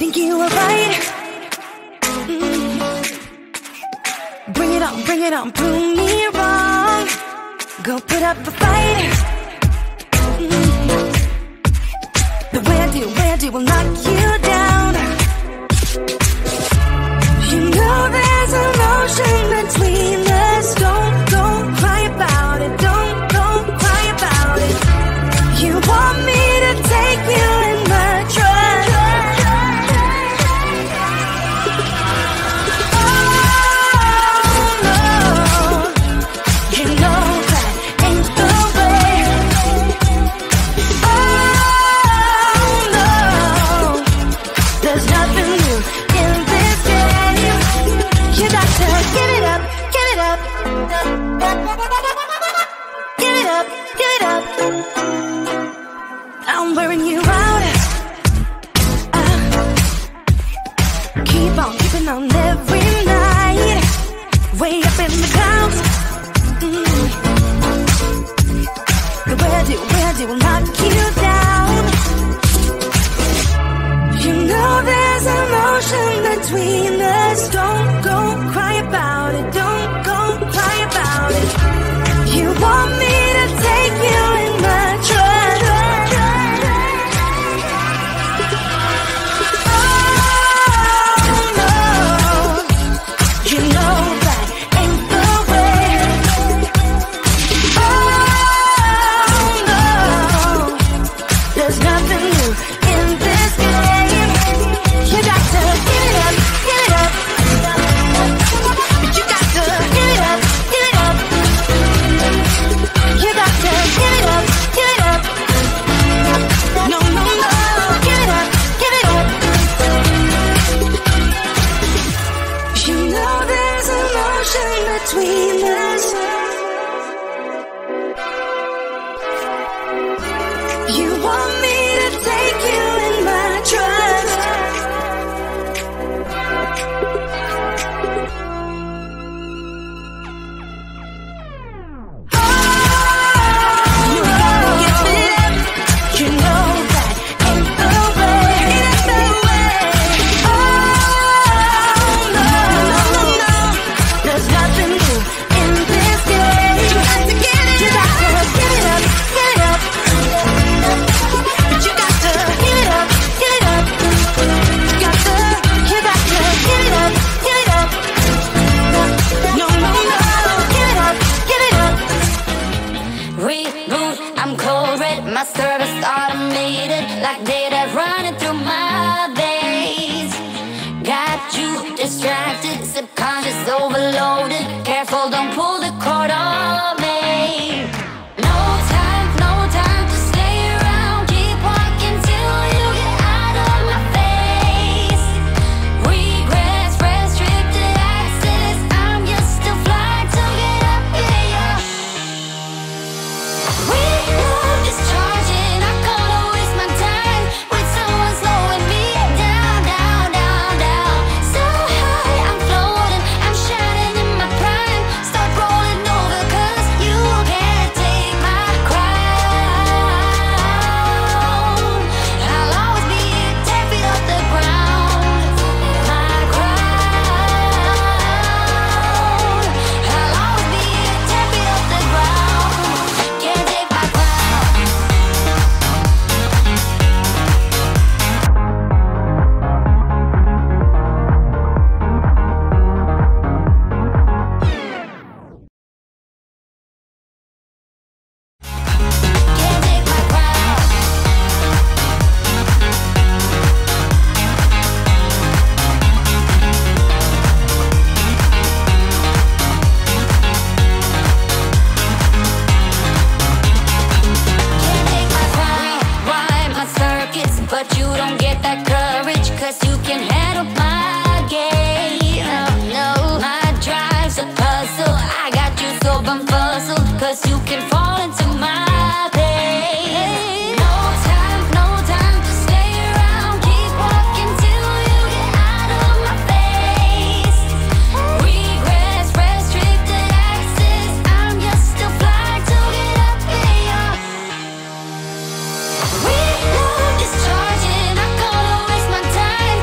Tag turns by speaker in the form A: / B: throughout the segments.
A: think you were right. Bring it on, prove me wrong. Go put up a fight. The way I do will knock you down. You know there's emotion between us. Don't cry about it. Don't cry about it. You want me to take you in my trust. Oh no, you know that ain't the way. Oh no, there's nothing new in this game. You got to give it up, give it up. Give it up, give it up. I'm wearing you out. Keep on keeping on every night. Way up in the clouds. The way I do will knock you down. You know there's emotion between us. Don't cry about it. Don't cry about it. You want me to take you in my trust. Oh no, you know that ain't the way. Oh no, there's nothing new in this game. You got to give it up, give it up. You got to give it up, give it up. You got to give it up, give it up. No, no, no, give it up, give it up. You know there's emotion between us. You want me to take you in my trust. You know that ain't the way. Ain't the way. Oh no, there's nothing new in this game. You got to get it. You got to give it up, give it up. You got to give it up, give it up. You got to give it up, give it up. No, no, no, give it up, give it up.
B: Reboot, I'm cold red, my service automated, like data running through my veins. Got you distracted, subconscious overloaded. Careful, don't pull the cord on me. No time to stay around. Keep walking till you get out of my face. Regrets, restricted access. I'm just a flight to get up in your. We love is charging. I can't waste my time with someone slowing me down, down, down, down. So high, I'm floating, I'm shining in my prime. Start rolling over 'cause you can't take my crown. I'll always be 10 feet off the ground. My crown. I'll always be 10 feet off the ground. Can't take my crown. Can't take my crown. Can't take my crown. Ride my circuits, but you don't get that courage, 'cause you can handle my game. No, my drive's a puzzle. I got you so bumfuzzled, 'cause you can fall into my pain. No time to stay around. Keep walking till you get out of my face. Regrets, restricted access. I'm just a flight to get up in your. We love is charging. I can't waste my time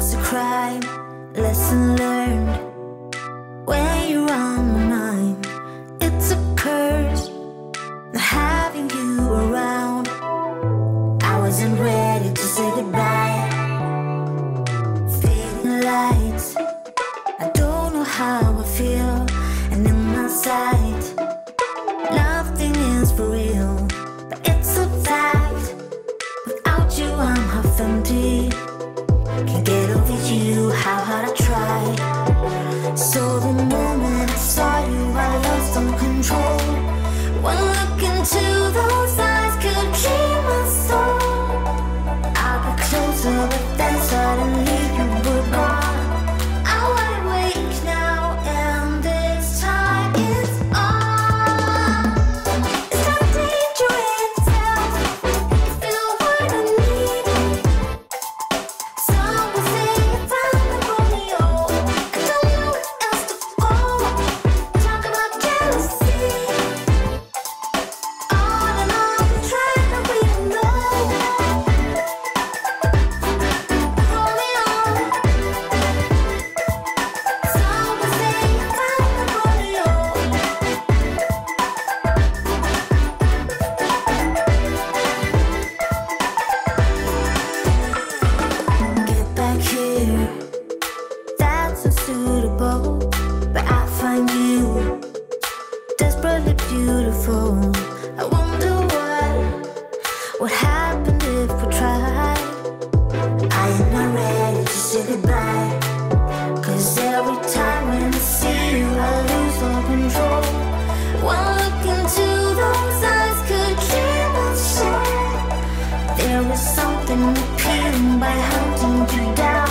A: was a crime, lesson learned. When you're on my mind, it's a curse not having you around. I wasn't ready to say goodbye. Fading lights, I don't know how I feel. And in my sight, nothing is for real, but it's so tight. Without you I'm half empty. Can't get over you, how hard I tried. So the moment I saw you, I lost all control. One look into those eyes could keep my soul. I got closer, but then suddenly you were gone. I'm wide awake now, and this time is on. It's not danger itself. You feel what I need. Someone say you found the Romeo. I don't know where else to go. Talk about jealousy. On and on, trying to read a note. Romeo. Someone say you found the Romeo. Get back here, that's unsuitable. But I find you desperately beautiful. I wonder what happened if we tried. I am not ready to say goodbye. Cause every time when I see you, I lose all control. One look into those eyes could kill my soul. There was something appealing by hunting you down.